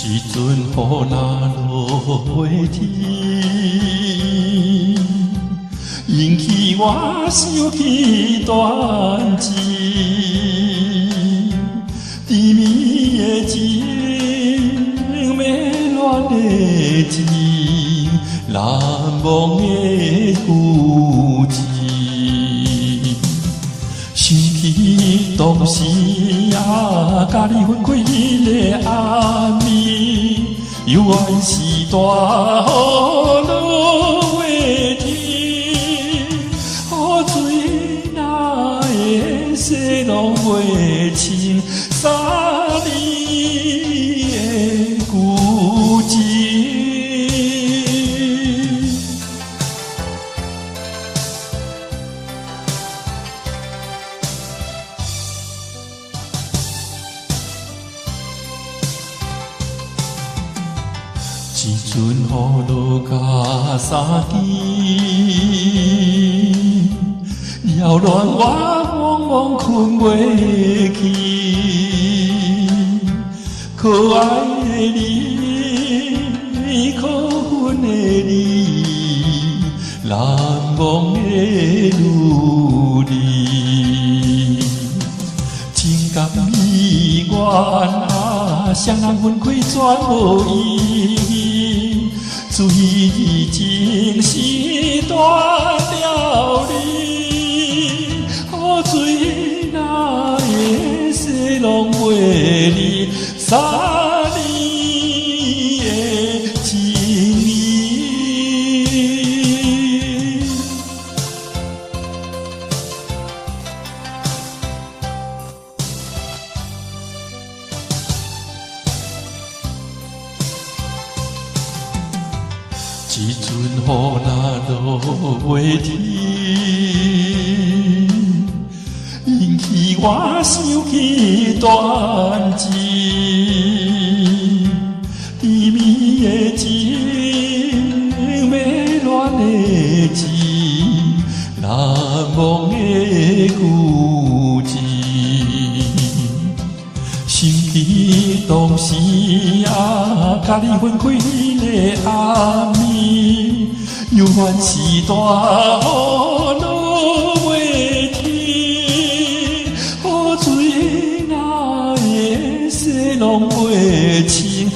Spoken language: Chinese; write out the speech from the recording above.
一阵雨若落袂停，引起我想起断情，甜蜜的情，美乱的情，难忘的旧情。想起当时啊，甲你分开的暗暝，犹原是大雨落袂停，雨水哪会洗拢袂清3年的旧情。一阵雨落甲三更，扰乱我茫茫困袂去。可爱的你，可恨的你，难忘的女儿。情感意愿啊，双人分开全无意义，水情是断了离，雨水哪会洗拢袂离3年的情义。一阵雨若落袂停，引起我想起断情，甜蜜的情，美乱的情，难忘的旧情。想起当时啊，甲你分开的暗暝，犹原是大雨落袂停，雨水哪会洗拢袂清。